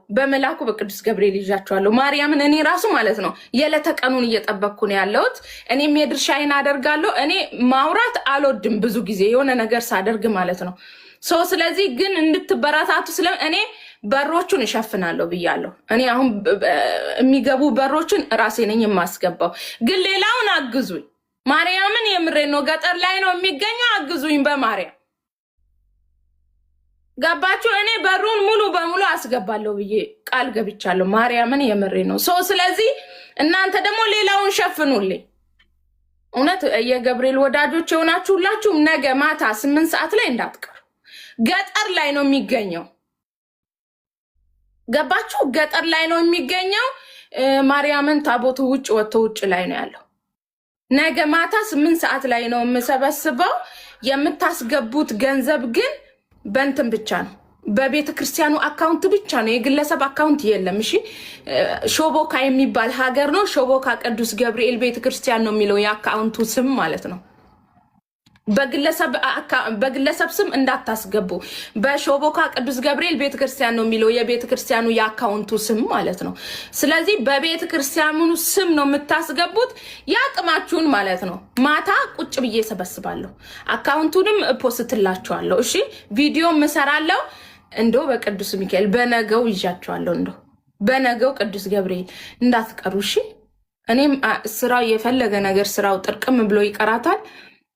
በመላኩ በቅዱስ ገብርኤል ይዣቸዋለሁ። ማርያምን እኔ ራሱ ማለት ነው የለተቀኑን እየጠበቅኩ ነው ያለሁት። እኔም የድርሻዬን አደርጋለሁ። እኔ ማውራት አልወድም ብዙ ጊዜ የሆነ ነገር ሳደርግ ማለት ነው። ስለዚህ ግን እንድትበረታቱ እኔ በሮቹን እሸፍናለሁ ብያለሁ። እኔ አሁን የሚገቡ በሮችን ራሴ ነኝ የማስገባው። ግን ሌላውን አግዙኝ። ማርያምን የምሬ ነው። ገጠር ላይ ነው የሚገኘው። አግዙኝ በማርያም ገባችሁ? እኔ በሩን ሙሉ በሙሉ አስገባለሁ ብዬ ቃል ገብቻለሁ። ማርያምን የምሬ ነው። ስለዚህ እናንተ ደግሞ ሌላውን ሸፍኑልኝ። እውነት የገብርኤል ወዳጆች የሆናችሁ ሁላችሁም ነገ ማታ 8 ሰዓት ላይ እንዳትቀሩ። ገጠር ላይ ነው የሚገኘው። ገባችሁ? ገጠር ላይ ነው የሚገኘው። ማርያምን ታቦቱ ውጭ ወጥቶ ውጭ ላይ ነው ያለው። ነገ ማታ 8 ሰዓት ላይ ነው የምሰበስበው። የምታስገቡት ገንዘብ ግን በእንትን ብቻ ነው፣ በቤተ ክርስቲያኑ አካውንት ብቻ ነው። የግለሰብ አካውንት የለም። እሺ፣ ሾቦካ የሚባል ሀገር ነው። ሾቦካ ቅዱስ ገብርኤል ቤተ ክርስቲያን ነው የሚለው የአካውንቱ ስም ማለት ነው። በግለሰብ ስም እንዳታስገቡ። በሾቦካ ቅዱስ ገብርኤል ቤተ ክርስቲያን ነው የሚለው የቤተ ክርስቲያኑ የአካውንቱ ስም ማለት ነው። ስለዚህ በቤተ ክርስቲያኑ ስም ነው የምታስገቡት፣ ያቅማችሁን ማለት ነው። ማታ ቁጭ ብዬ ሰበስባለሁ። አካውንቱንም ፖስትላችኋለሁ። እሺ፣ ቪዲዮ ምሰራለሁ። እንደው በቅዱስ ሚካኤል በነገው ይዣችኋለሁ። እንደው በነገው ቅዱስ ገብርኤል እንዳትቀሩ። እሺ፣ እኔም ስራው የፈለገ ነገር ስራው ጥርቅም ብሎ ይቀራታል።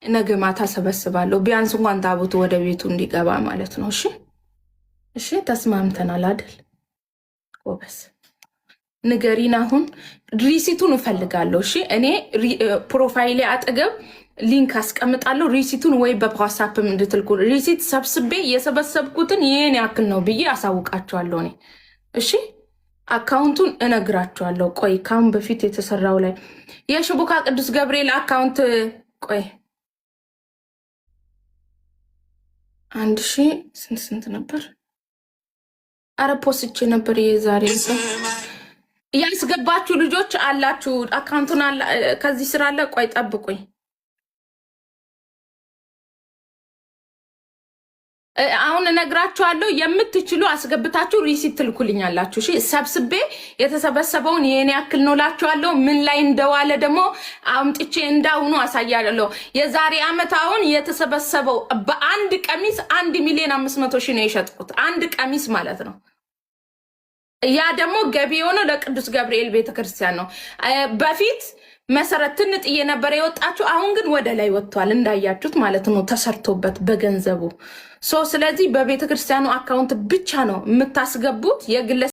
ነገ ማታ ሰበስባለሁ። ቢያንስ እንኳን ታቦቱ ወደ ቤቱ እንዲገባ ማለት ነው። እሺ እሺ፣ ተስማምተናል አይደል? ጎበስ ንገሪን። አሁን ሪሲቱን እፈልጋለሁ። እሺ፣ እኔ ፕሮፋይሌ አጠገብ ሊንክ አስቀምጣለሁ። ሪሲቱን ወይ በዋትስአፕም እንድትልኩ። ሪሲት ሰብስቤ የሰበሰብኩትን ይሄን ያክል ነው ብዬ አሳውቃቸዋለሁ እኔ። እሺ፣ አካውንቱን እነግራቸዋለሁ። ቆይ ካሁን በፊት የተሰራው ላይ የሾቦካ ቅዱስ ገብርኤል አካውንት ቆይ 1000 ስንት ነበር? አረ ፖስቼ ነበር። የዛሬ ያስገባችሁ ልጆች አላችሁ አካውንቱን ከዚህ ስራ አለ። ቆይ ጠብቁኝ። አሁን እነግራችኋለሁ። የምትችሉ አስገብታችሁ ሪሲት ትልኩልኛላችሁ። እሺ፣ ሰብስቤ የተሰበሰበውን የኔ ያክል ነው ላችኋለሁ። ምን ላይ እንደዋለ ደግሞ አምጥቼ እንዳሁኑ አሳያለሁ። የዛሬ አመት አሁን የተሰበሰበው በአንድ ቀሚስ 1,500,000 ነው የሸጥኩት። አንድ ቀሚስ ማለት ነው። ያ ደግሞ ገቢ የሆነው ለቅዱስ ገብርኤል ቤተክርስቲያን ነው። በፊት መሰረት ትንጥዬ ነበር የወጣችሁ። አሁን ግን ወደ ላይ ወጥቷል እንዳያችሁት ማለት ነው፣ ተሰርቶበት በገንዘቡ። ስለዚህ በቤተክርስቲያኑ አካውንት ብቻ ነው የምታስገቡት። የግለ